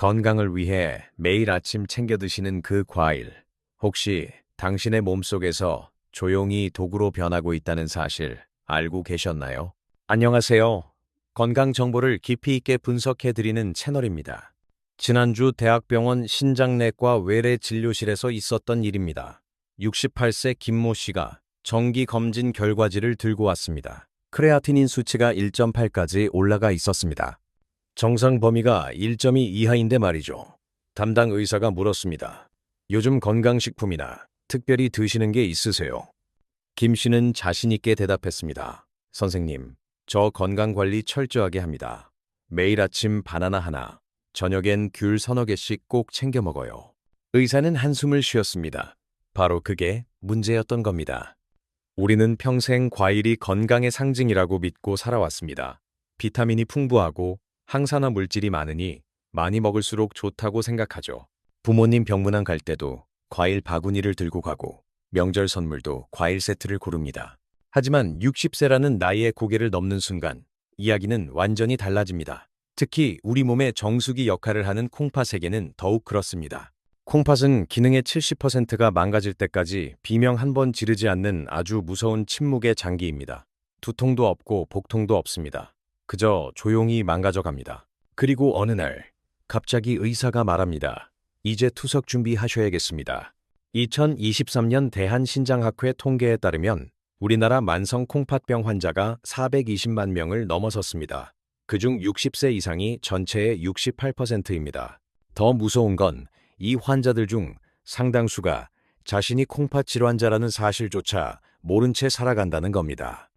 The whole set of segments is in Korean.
건강을 위해 매일 아침 챙겨 드시는 그 과일, 혹시 당신의 몸속에서 조용히 독으로 변하고 있다는 사실 알고 계셨나요? 안녕하세요. 건강 정보를 깊이 있게 분석해 드리는 채널입니다. 지난주 대학병원 신장내과 외래 진료실에서 있었던 일입니다. 68세 김모 씨가 정기 검진 결과지를 들고 왔습니다. 크레아티닌 수치가 1.8까지 올라가 있었습니다. 정상 범위가 1.2 이하인데 말이죠. 담당 의사가 물었습니다. 요즘 건강식품이나 특별히 드시는 게 있으세요? 김 씨는 자신 있게 대답했습니다. 선생님, 저 건강관리 철저하게 합니다. 매일 아침 바나나 하나, 저녁엔 귤 서너 개씩 꼭 챙겨 먹어요. 의사는 한숨을 쉬었습니다. 바로 그게 문제였던 겁니다. 우리는 평생 과일이 건강의 상징이라고 믿고 살아왔습니다. 비타민이 풍부하고 항산화 물질이 많으니 많이 먹을수록 좋다고 생각하죠. 부모님 병문안 갈 때도 과일 바구니를 들고 가고 명절 선물도 과일 세트를 고릅니다. 하지만 60세라는 나이의 고개를 넘는 순간 이야기는 완전히 달라집니다. 특히 우리 몸의 정수기 역할을 하는 콩팥에게는 더욱 그렇습니다. 콩팥은 기능의 70%가 망가질 때까지 비명 한 번 지르지 않는 아주 무서운 침묵의 장기입니다. 두통도 없고 복통도 없습니다. 그저 조용히 망가져 갑니다. 그리고 어느 날 갑자기 의사가 말합니다. 이제 투석 준비하셔야겠습니다. 2023년 대한신장학회 통계에 따르면 우리나라 만성 콩팥병 환자가 420만 명을 넘어섰습니다. 그중 60세 이상이 전체의 68%입니다. 더 무서운 건 이 환자들 중 상당수가 자신이 콩팥 질환자라는 사실조차 모른 채 살아간다는 겁니다.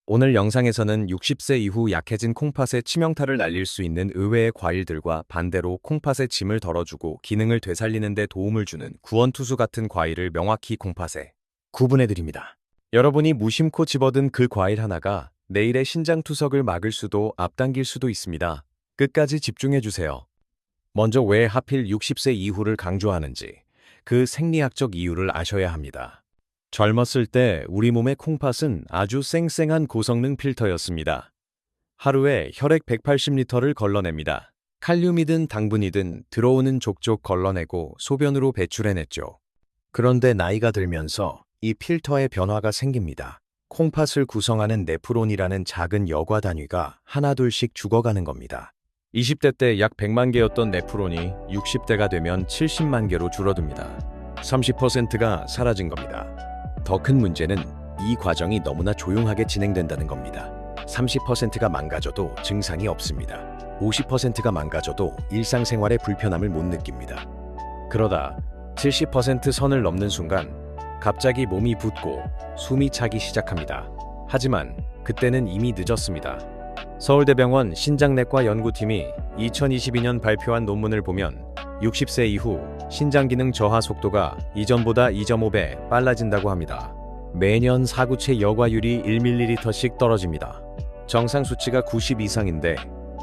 오늘 영상에서는 60세 이후 약해진 콩팥에 치명타를 날릴 수 있는 의외의 과일들과 반대로 콩팥의 짐을 덜어주고 기능을 되살리는 데 도움을 주는 구원투수 같은 과일을 명확히 콩팥에 구분해드립니다. 여러분이 무심코 집어든 그 과일 하나가 내일의 신장투석을 막을 수도 앞당길 수도 있습니다. 끝까지 집중해주세요. 먼저 왜 하필 60세 이후를 강조하는지 그 생리학적 이유를 아셔야 합니다. 젊었을 때 우리 몸의 콩팥은 아주 쌩쌩한 고성능 필터였습니다. 하루에 혈액 180리터를 걸러냅니다. 칼륨이든 당분이든 들어오는 족족 걸러내고 소변으로 배출해냈죠. 그런데 나이가 들면서 이 필터에 변화가 생깁니다. 콩팥을 구성하는 네프론이라는 작은 여과 단위가 하나둘씩 죽어가는 겁니다. 20대 때 약 100만 개였던 네프론이 60대가 되면 70만 개로 줄어듭니다. 30%가 사라진 겁니다. 더 큰 문제는 이 과정이 너무나 조용하게 진행된다는 겁니다. 30%가 망가져도 증상이 없습니다. 50%가 망가져도 일상생활의 불편함을 못 느낍니다. 그러다 70% 선을 넘는 순간 갑자기 몸이 붓고 숨이 차기 시작합니다. 하지만 그때는 이미 늦었습니다. 서울대병원 신장내과 연구팀이 2022년 발표한 논문을 보면 60세 이후 신장기능 저하 속도가 이전보다 2.5배 빨라진다고 합니다. 매년 사구체 여과율이 1ml씩 떨어집니다. 정상 수치가 90 이상인데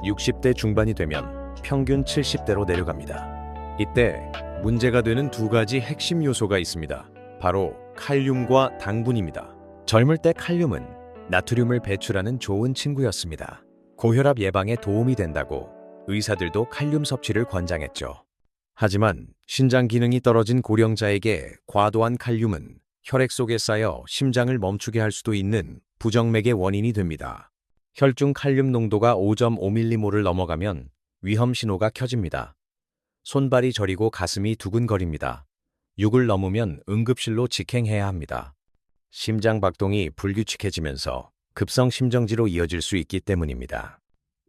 60대 중반이 되면 평균 70대로 내려갑니다. 이때 문제가 되는 두 가지 핵심 요소가 있습니다. 바로 칼륨과 당분입니다. 젊을 때 칼륨은 나트륨을 배출하는 좋은 친구였습니다. 고혈압 예방에 도움이 된다고 의사들도 칼륨 섭취를 권장했죠. 하지만 신장 기능이 떨어진 고령자에게 과도한 칼륨은 혈액 속에 쌓여 심장을 멈추게 할 수도 있는 부정맥의 원인이 됩니다. 혈중 칼륨 농도가 5.5mm를 넘어가면 위험 신호가 켜집니다. 손발이 저리고 가슴이 두근거립니다. 6을 넘으면 응급실로 직행해야 합니다. 심장 박동이 불규칙해지면서 급성 심정지로 이어질 수 있기 때문입니다.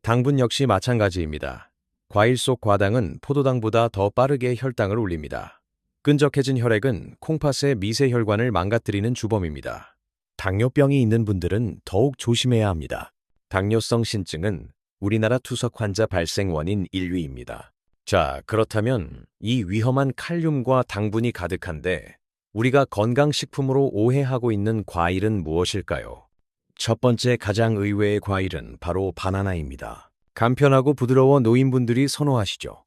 당분 역시 마찬가지입니다. 과일 속 과당은 포도당보다 더 빠르게 혈당을 올립니다. 끈적해진 혈액은 콩팥의 미세혈관을 망가뜨리는 주범입니다. 당뇨병이 있는 분들은 더욱 조심해야 합니다. 당뇨성 신증은 우리나라 투석 환자 발생 원인 1위입니다. 자, 그렇다면 이 위험한 칼륨과 당분이 가득한데 우리가 건강식품으로 오해하고 있는 과일은 무엇일까요? 첫 번째 가장 의외의 과일은 바로 바나나입니다. 간편하고 부드러워 노인분들이 선호하시죠.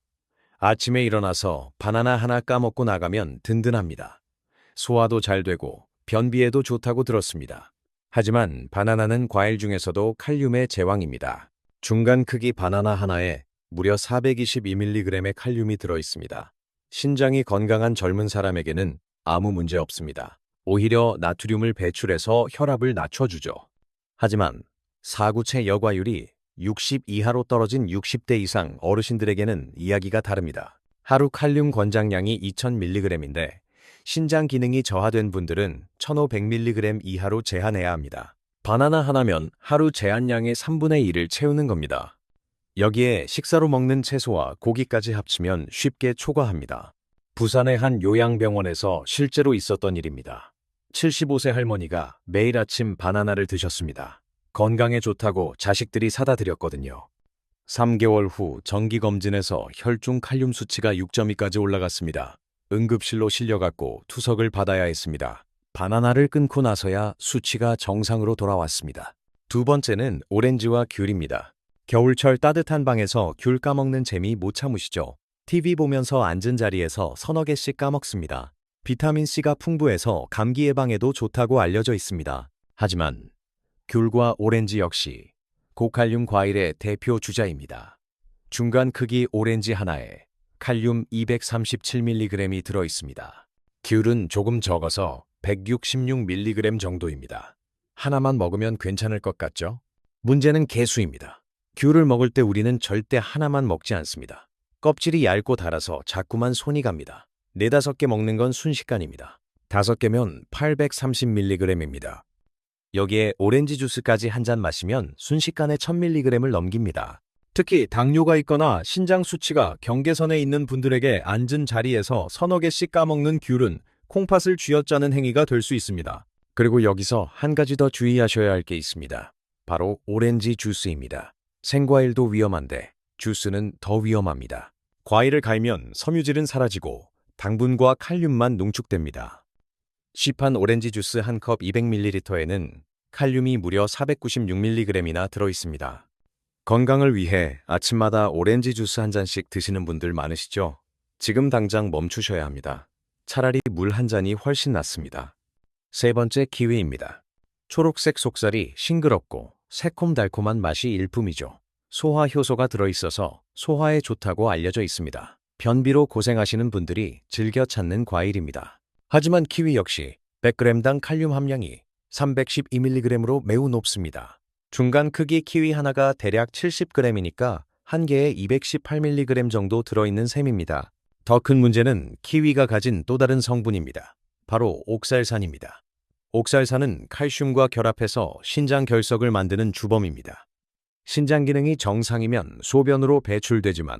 아침에 일어나서 바나나 하나 까먹고 나가면 든든합니다. 소화도 잘 되고 변비에도 좋다고 들었습니다. 하지만 바나나는 과일 중에서도 칼륨의 제왕입니다. 중간 크기 바나나 하나에 무려 422mg의 칼륨이 들어있습니다. 신장이 건강한 젊은 사람에게는 아무 문제 없습니다. 오히려 나트륨을 배출해서 혈압을 낮춰주죠. 하지만 사구체 여과율이 60 이하로 떨어진 60대 이상 어르신들에게는 이야기가 다릅니다. 하루 칼륨 권장량이 2000mg인데 신장 기능이 저하된 분들은 1500mg 이하로 제한해야 합니다. 바나나 하나면 하루 제한량의 3분의 1을 채우는 겁니다. 여기에 식사로 먹는 채소와 고기까지 합치면 쉽게 초과합니다. 부산의 한 요양병원에서 실제로 있었던 일입니다. 75세 할머니가 매일 아침 바나나를 드셨습니다. 건강에 좋다고 자식들이 사다 드렸거든요. 3개월 후 정기검진에서 혈중 칼륨 수치가 6.2까지 올라갔습니다. 응급실로 실려갔고 투석을 받아야 했습니다. 바나나를 끊고 나서야 수치가 정상으로 돌아왔습니다. 두 번째는 오렌지와 귤입니다. 겨울철 따뜻한 방에서 귤 까먹는 재미 못 참으시죠? TV 보면서 앉은 자리에서 서너 개씩 까먹습니다. 비타민C가 풍부해서 감기 예방에도 좋다고 알려져 있습니다. 하지만 귤과 오렌지 역시 고칼륨 과일의 대표 주자입니다. 중간 크기 오렌지 하나에 칼륨 237mg이 들어있습니다. 귤은 조금 적어서 166mg 정도입니다. 하나만 먹으면 괜찮을 것 같죠? 문제는 개수입니다. 귤을 먹을 때 우리는 절대 하나만 먹지 않습니다. 껍질이 얇고 달아서 자꾸만 손이 갑니다. 4-5개 먹는 건 순식간입니다. 5개면 830mg입니다. 여기에 오렌지 주스까지 한 잔 마시면 순식간에 1000mg을 넘깁니다. 특히 당뇨가 있거나 신장 수치가 경계선에 있는 분들에게 앉은 자리에서 서너 개씩 까먹는 귤은 콩팥을 쥐어짜는 행위가 될 수 있습니다. 그리고 여기서 한 가지 더 주의하셔야 할 게 있습니다. 바로 오렌지 주스입니다. 생과일도 위험한데 주스는 더 위험합니다. 과일을 갈면 섬유질은 사라지고 당분과 칼륨만 농축됩니다. 시판 오렌지 주스 한 컵 200ml에는 칼륨이 무려 496mg이나 들어있습니다. 건강을 위해 아침마다 오렌지 주스 한 잔씩 드시는 분들 많으시죠? 지금 당장 멈추셔야 합니다. 차라리 물 한 잔이 훨씬 낫습니다. 세 번째 키위입니다. 초록색 속살이 싱그럽고 새콤달콤한 맛이 일품이죠. 소화 효소가 들어있어서 소화에 좋다고 알려져 있습니다. 변비로 고생하시는 분들이 즐겨 찾는 과일입니다. 하지만 키위 역시 100g당 칼륨 함량이 312mg으로 매우 높습니다. 중간 크기 키위 하나가 대략 70g이니까 한 개에 218mg 정도 들어있는 셈입니다. 더 큰 문제는 키위가 가진 또 다른 성분입니다. 바로 옥살산입니다. 옥살산은 칼슘과 결합해서 신장 결석을 만드는 주범입니다. 신장 기능이 정상이면 소변으로 배출되지만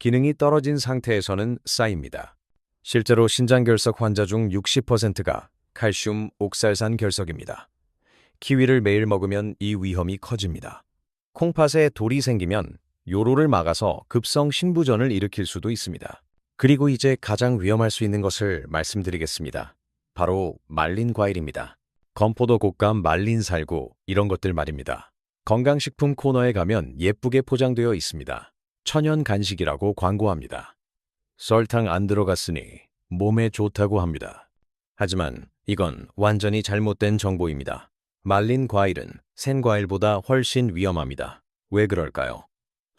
기능이 떨어진 상태에서는 쌓입니다. 실제로 신장 결석 환자 중 60%가 칼슘 옥살산 결석입니다. 키위를 매일 먹으면 이 위험이 커집니다. 콩팥에 돌이 생기면 요로를 막아서 급성 신부전을 일으킬 수도 있습니다. 그리고 이제 가장 위험할 수 있는 것을 말씀드리겠습니다. 바로 말린 과일입니다. 건포도, 곶감, 말린 살구 이런 것들 말입니다. 건강식품 코너에 가면 예쁘게 포장되어 있습니다. 천연 간식이라고 광고합니다. 설탕 안 들어갔으니 몸에 좋다고 합니다. 하지만 이건 완전히 잘못된 정보입니다. 말린 과일은 생과일보다 훨씬 위험합니다. 왜 그럴까요?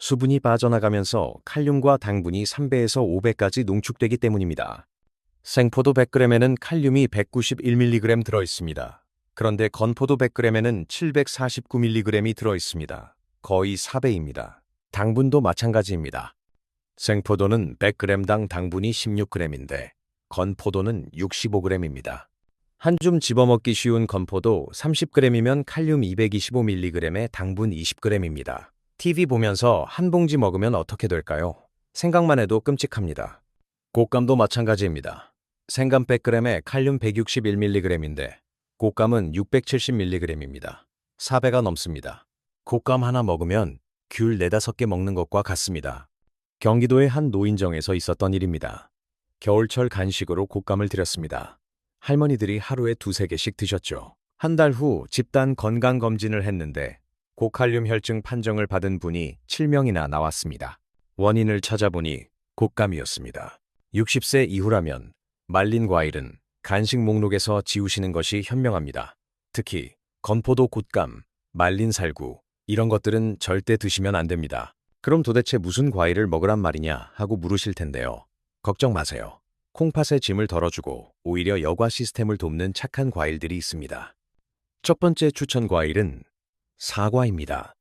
수분이 빠져나가면서 칼륨과 당분이 3배에서 5배까지 농축되기 때문입니다. 생포도 100g에는 칼륨이 191mg 들어있습니다. 그런데 건포도 100g에는 749mg이 들어있습니다. 거의 4배입니다. 당분도 마찬가지입니다. 생포도는 100g당 당분이 16g인데 건포도는 65g입니다. 한 줌 집어먹기 쉬운 건포도 30g이면 칼륨 225mg에 당분 20g입니다. TV 보면서 한 봉지 먹으면 어떻게 될까요? 생각만 해도 끔찍합니다. 곶감도 마찬가지입니다. 생감 100g에 칼륨 161mg인데 곶감은 670mg입니다. 4배가 넘습니다. 곶감 하나 먹으면 귤 4-5개 먹는 것과 같습니다. 경기도의 한 노인정에서 있었던 일입니다. 겨울철 간식으로 곶감을 드렸습니다. 할머니들이 하루에 2-3개씩 드셨죠. 한 달 후 집단 건강검진을 했는데 고칼륨 혈증 판정을 받은 분이 7명이나 나왔습니다. 원인을 찾아보니 곶감이었습니다. 60세 이후라면 말린 과일은 간식 목록에서 지우시는 것이 현명합니다. 특히 건포도, 곶감, 말린 살구 이런 것들은 절대 드시면 안 됩니다. 그럼 도대체 무슨 과일을 먹으란 말이냐 하고 물으실 텐데요. 걱정 마세요. 콩팥의 짐을 덜어주고 오히려 여과 시스템을 돕는 착한 과일들이 있습니다. 첫 번째 추천 과일은 사과입니다.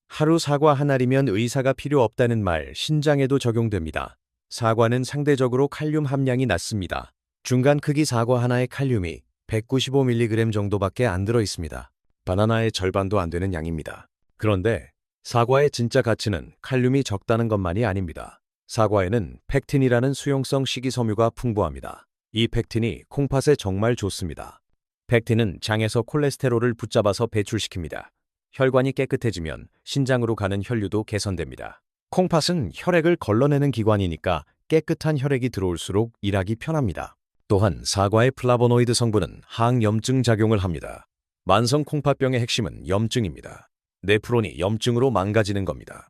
하루 사과 한 알이면 의사가 필요 없다는 말 신장에도 적용됩니다. 사과는 상대적으로 칼륨 함량이 낮습니다. 중간 크기 사과 하나의 칼륨이 195mg 정도밖에 안 들어 있습니다. 바나나의 절반도 안 되는 양입니다. 그런데 사과의 진짜 가치는 칼륨이 적다는 것만이 아닙니다. 사과에는 펙틴이라는 수용성 식이섬유가 풍부합니다. 이 펙틴이 콩팥에 정말 좋습니다. 펙틴은 장에서 콜레스테롤을 붙잡아서 배출시킵니다. 혈관이 깨끗해지면 신장으로 가는 혈류도 개선됩니다. 콩팥은 혈액을 걸러내는 기관이니까 깨끗한 혈액이 들어올수록 일하기 편합니다. 또한 사과의 플라보노이드 성분은 항염증 작용을 합니다. 만성 콩팥병의 핵심은 염증입니다. 네프론이 염증으로 망가지는 겁니다.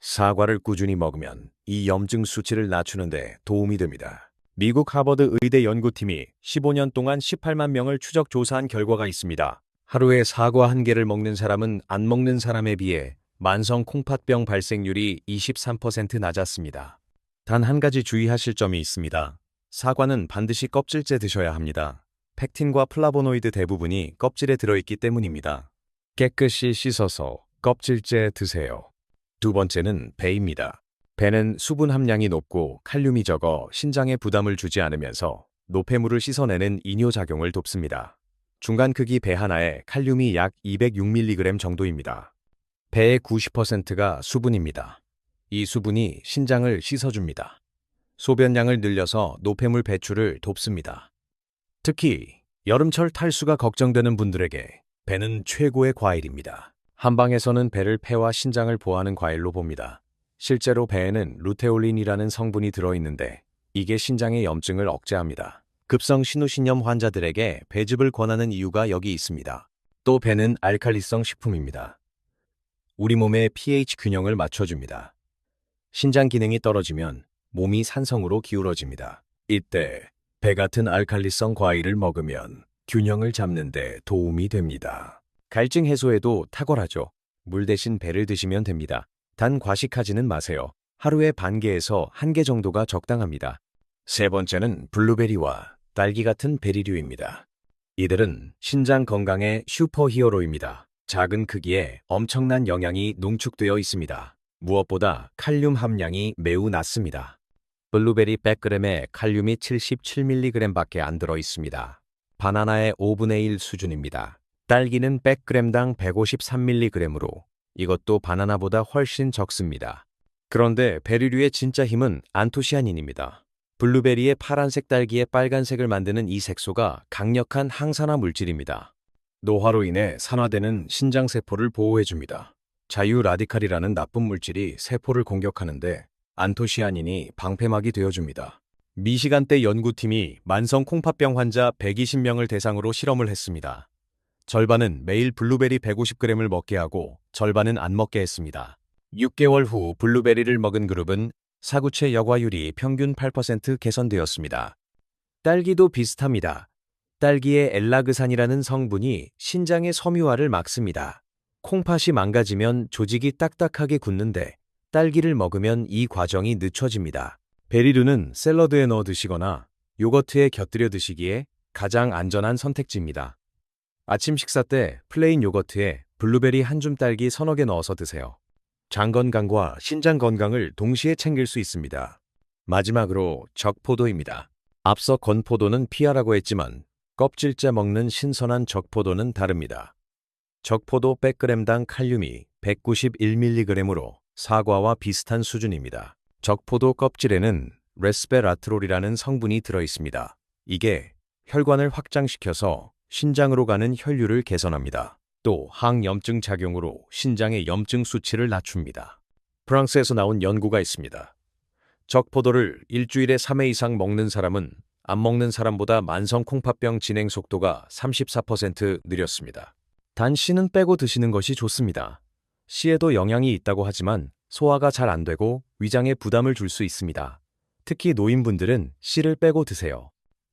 사과를 꾸준히 먹으면 이 염증 수치를 낮추는 데 도움이 됩니다. 미국 하버드 의대 연구팀이 15년 동안 18만 명을 추적 조사한 결과가 있습니다. 하루에 사과 한 개를 먹는 사람은 안 먹는 사람에 비해 만성 콩팥병 발생률이 23% 낮았습니다. 단 한 가지 주의하실 점이 있습니다. 사과는 반드시 껍질째 드셔야 합니다. 펙틴과 플라보노이드 대부분이 껍질에 들어있기 때문입니다. 깨끗이 씻어서 껍질째 드세요. 두 번째는 배입니다. 배는 수분 함량이 높고 칼륨이 적어 신장에 부담을 주지 않으면서 노폐물을 씻어내는 이뇨작용을 돕습니다. 중간 크기 배 하나에 칼륨이 약 206mg 정도입니다. 배의 90%가 수분입니다. 이 수분이 신장을 씻어줍니다. 소변량을 늘려서 노폐물 배출을 돕습니다. 특히 여름철 탈수가 걱정되는 분들에게 배는 최고의 과일입니다. 한방에서는 배를 폐와 신장을 보호하는 과일로 봅니다. 실제로 배에는 루테올린이라는 성분이 들어있는데 이게 신장의 염증을 억제합니다. 급성 신우신염 환자들에게 배즙을 권하는 이유가 여기 있습니다. 또 배는 알칼리성 식품입니다. 우리 몸의 pH 균형을 맞춰줍니다. 신장 기능이 떨어지면 몸이 산성으로 기울어집니다. 이때 배 같은 알칼리성 과일을 먹으면 균형을 잡는 데 도움이 됩니다. 갈증 해소에도 탁월하죠. 물 대신 배를 드시면 됩니다. 단 과식하지는 마세요. 하루에 반 개에서 한 개 정도가 적당합니다. 세 번째는 블루베리와 딸기 같은 베리류입니다. 이들은 신장 건강의 슈퍼히어로입니다. 작은 크기에 엄청난 영양이 농축되어 있습니다. 무엇보다 칼륨 함량이 매우 낮습니다. 블루베리 100g에 칼륨이 77mg밖에 안 들어 있습니다. 바나나의 5분의 1 수준입니다. 딸기는 100g당 153mg으로 이것도 바나나보다 훨씬 적습니다. 그런데 베리류의 진짜 힘은 안토시아닌입니다. 블루베리의 파란색 딸기의 빨간색을 만드는 이 색소가 강력한 항산화 물질입니다. 노화로 인해 산화되는 신장세포를 보호해줍니다. 자유라디칼이라는 나쁜 물질이 세포를 공격하는데 안토시아닌이 방패막이 되어줍니다. 미시간대 연구팀이 만성 콩팥병 환자 120명을 대상으로 실험을 했습니다. 절반은 매일 블루베리 150g을 먹게 하고 절반은 안 먹게 했습니다. 6개월 후 블루베리를 먹은 그룹은 사구체 여과율이 평균 8% 개선되었습니다. 딸기도 비슷합니다. 딸기의 엘라그산이라는 성분이 신장의 섬유화를 막습니다. 콩팥이 망가지면 조직이 딱딱하게 굳는데 딸기를 먹으면 이 과정이 늦춰집니다. 베리류는 샐러드에 넣어 드시거나 요거트에 곁들여 드시기에 가장 안전한 선택지입니다. 아침 식사 때 플레인 요거트에 블루베리 한 줌 딸기 서너 개 넣어서 드세요. 장 건강과 신장 건강을 동시에 챙길 수 있습니다. 마지막으로 적포도입니다. 앞서 건포도는 피하라고 했지만 껍질째 먹는 신선한 적포도는 다릅니다. 적포도 100g당 칼륨이 191mg으로 사과와 비슷한 수준입니다. 적포도 껍질에는 레스베라트롤이라는 성분이 들어있습니다. 이게 혈관을 확장시켜서 신장으로 가는 혈류를 개선합니다. 또 항염증 작용으로 신장의 염증 수치를 낮춥니다. 프랑스에서 나온 연구가 있습니다. 적포도를 일주일에 3회 이상 먹는 사람은 안 먹는 사람보다 만성 콩팥병 진행 속도가 34% 느렸습니다. 단 씨는 빼고 드시는 것이 좋습니다. 씨에도 영양이 있다고 하지만 소화가 잘 안 되고 위장에 부담을 줄 수 있습니다. 특히 노인분들은 씨를 빼고 드세요.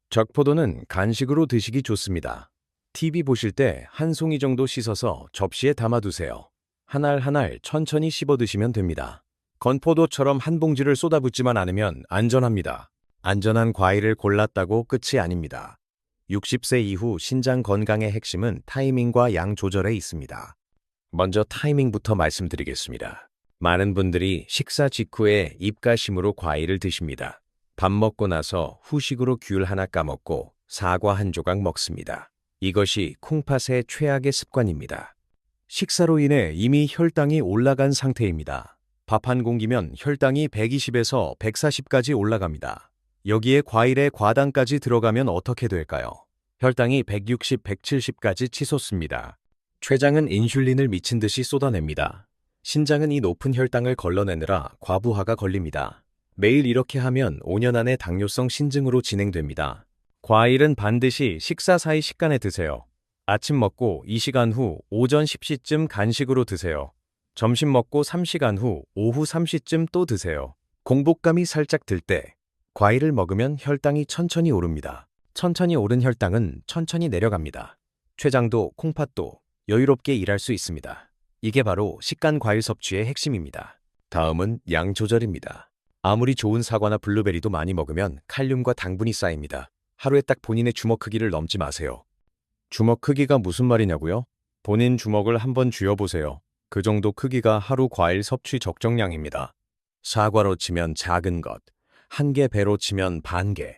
적포도는 간식으로 드시기 좋습니다. TV 보실 때 한 송이 정도 씻어서 접시에 담아두세요. 한 알 한 알 천천히 씹어 드시면 됩니다. 건포도처럼 한 봉지를 쏟아붓지만 않으면 안전합니다. 안전한 과일을 골랐다고 끝이 아닙니다. 60세 이후 신장 건강의 핵심은 타이밍과 양 조절에 있습니다. 먼저 타이밍부터 말씀드리겠습니다. 많은 분들이 식사 직후에 입가심으로 과일을 드십니다. 밥 먹고 나서 후식으로 귤 하나 까먹고 사과 한 조각 먹습니다. 이것이 콩팥의 최악의 습관입니다. 식사로 인해 이미 혈당이 올라간 상태입니다. 밥 한 공기면 혈당이 120에서 140까지 올라갑니다. 여기에 과일에 과당까지 들어가면 어떻게 될까요? 혈당이 160, 170까지 치솟습니다. 췌장은 인슐린을 미친 듯이 쏟아냅니다. 신장은 이 높은 혈당을 걸러내느라 과부하가 걸립니다. 매일 이렇게 하면 5년 안에 당뇨성 신증으로 진행됩니다. 과일은 반드시 식사 사이 식간에 드세요. 아침 먹고 2시간 후 오전 10시쯤 간식으로 드세요. 점심 먹고 3시간 후 오후 3시쯤 또 드세요. 공복감이 살짝 들 때 과일을 먹으면 혈당이 천천히 오릅니다. 천천히 오른 혈당은 천천히 내려갑니다. 췌장도 콩팥도 여유롭게 일할 수 있습니다. 이게 바로 식간 과일 섭취의 핵심입니다. 다음은 양 조절입니다. 아무리 좋은 사과나 블루베리도 많이 먹으면 칼륨과 당분이 쌓입니다. 하루에 딱 본인의 주먹 크기를 넘지 마세요. 주먹 크기가 무슨 말이냐고요? 본인 주먹을 한번 쥐어보세요. 그 정도 크기가 하루 과일 섭취 적정량입니다. 사과로 치면 작은 것, 한 개 배로 치면 반 개,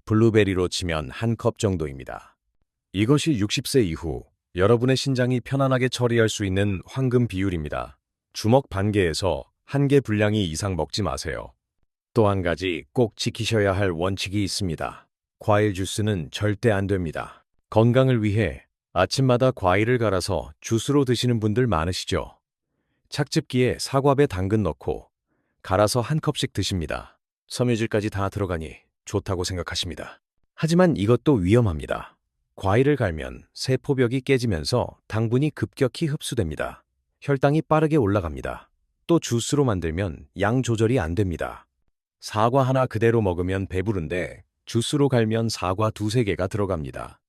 블루베리로 치면 한 컵 정도입니다. 이것이 60세 이후 여러분의 신장이 편안하게 처리할 수 있는 황금 비율입니다. 주먹 반 개에서 한 개 분량이 이상 먹지 마세요. 또 한 가지 꼭 지키셔야 할 원칙이 있습니다. 과일 주스는 절대 안 됩니다. 건강을 위해 아침마다 과일을 갈아서 주스로 드시는 분들 많으시죠? 착즙기에 사과배 당근 넣고 갈아서 한 컵씩 드십니다. 섬유질까지 다 들어가니 좋다고 생각하십니다. 하지만 이것도 위험합니다. 과일을 갈면 세포벽이 깨지면서 당분이 급격히 흡수됩니다. 혈당이 빠르게 올라갑니다. 또 주스로 만들면 양 조절이 안 됩니다. 사과 하나 그대로 먹으면 배부른데 주스로 갈면 사과 두세 개가 들어갑니다.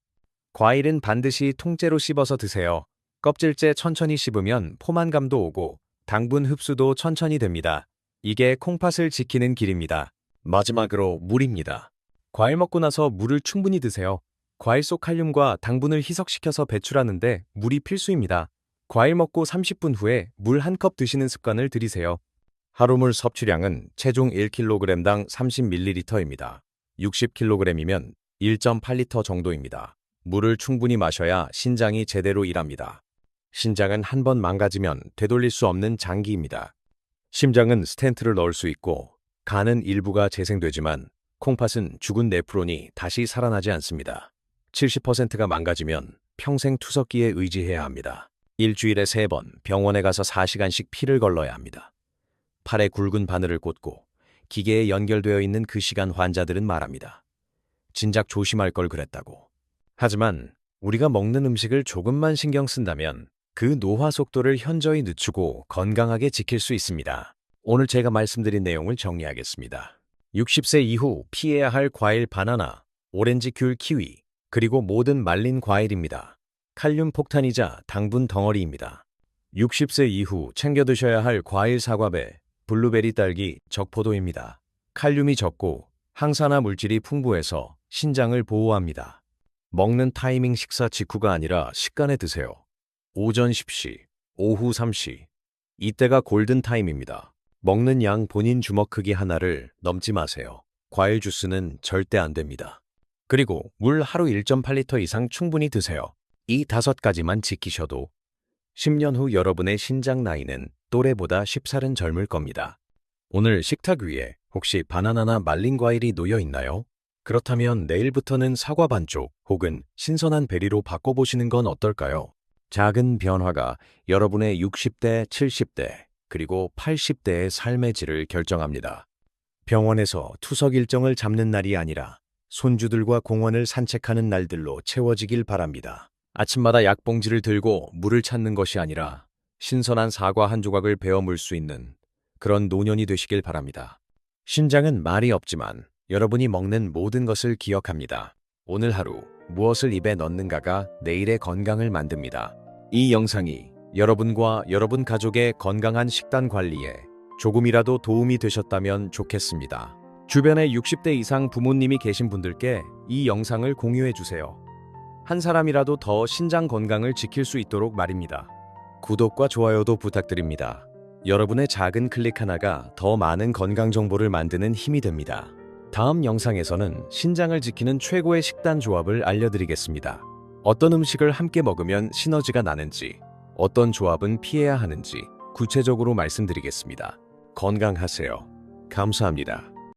과일은 반드시 통째로 씹어서 드세요. 껍질째 천천히 씹으면 포만감도 오고 당분 흡수도 천천히 됩니다. 이게 콩팥을 지키는 길입니다. 마지막으로 물입니다. 과일 먹고 나서 물을 충분히 드세요. 과일 속 칼륨과 당분을 희석시켜서 배출하는데 물이 필수입니다. 과일 먹고 30분 후에 물 한 컵 드시는 습관을 들이세요. 하루 물 섭취량은 체중 1kg당 30ml입니다. 60kg이면 1.8리터 정도입니다. 물을 충분히 마셔야 신장이 제대로 일합니다. 신장은 한 번 망가지면 되돌릴 수 없는 장기입니다. 심장은 스텐트를 넣을 수 있고 간은 일부가 재생되지만 콩팥은 죽은 네프론이 다시 살아나지 않습니다. 70%가 망가지면 평생 투석기에 의지해야 합니다. 일주일에 3번 병원에 가서 4시간씩 피를 걸러야 합니다. 팔에 굵은 바늘을 꽂고 기계에 연결되어 있는 그 시간 환자들은 말합니다. 진작 조심할 걸 그랬다고. 하지만 우리가 먹는 음식을 조금만 신경 쓴다면 그 노화 속도를 현저히 늦추고 건강하게 지킬 수 있습니다. 오늘 제가 말씀드린 내용을 정리하겠습니다. 60세 이후 피해야 할 과일 바나나, 오렌지, 귤, 키위, 그리고 모든 말린 과일입니다. 칼륨 폭탄이자 당분 덩어리입니다. 60세 이후 챙겨 드셔야 할 과일 사과배, 블루베리, 딸기, 적포도입니다. 칼륨이 적고 항산화 물질이 풍부해서 신장을 보호합니다. 먹는 타이밍 식사 직후가 아니라 식간에 드세요. 오전 10시, 오후 3시. 이때가 골든 타임입니다. 먹는 양 본인 주먹 크기 하나를 넘지 마세요. 과일 주스는 절대 안 됩니다. 그리고 물 하루 1.8리터 이상 충분히 드세요. 이 5가지만 지키셔도 10년 후 여러분의 신장 나이는 또래보다 10살은 젊을 겁니다. 오늘 식탁 위에 혹시 바나나나 말린 과일이 놓여 있나요? 그렇다면 내일부터는 사과 반쪽 혹은 신선한 베리로 바꿔보시는 건 어떨까요? 작은 변화가 여러분의 60대, 70대, 그리고 80대의 삶의 질을 결정합니다. 병원에서 투석 일정을 잡는 날이 아니라 손주들과 공원을 산책하는 날들로 채워지길 바랍니다. 아침마다 약봉지를 들고 물을 찾는 것이 아니라 신선한 사과 한 조각을 베어 물 수 있는 그런 노년이 되시길 바랍니다. 신장은 말이 없지만 여러분이 먹는 모든 것을 기억합니다. 오늘 하루 무엇을 입에 넣는가가 내일의 건강을 만듭니다. 이 영상이 여러분과 여러분 가족의 건강한 식단 관리에 조금이라도 도움이 되셨다면 좋겠습니다. 주변에 60대 이상 부모님이 계신 분들께 이 영상을 공유해 주세요. 한 사람이라도 더 신장 건강을 지킬 수 있도록 말입니다. 구독과 좋아요도 부탁드립니다. 여러분의 작은 클릭 하나가 더 많은 건강 정보를 만드는 힘이 됩니다. 다음 영상에서는 신장을 지키는 최고의 식단 조합을 알려드리겠습니다. 어떤 음식을 함께 먹으면 시너지가 나는지, 어떤 조합은 피해야 하는지 구체적으로 말씀드리겠습니다. 건강하세요. 감사합니다.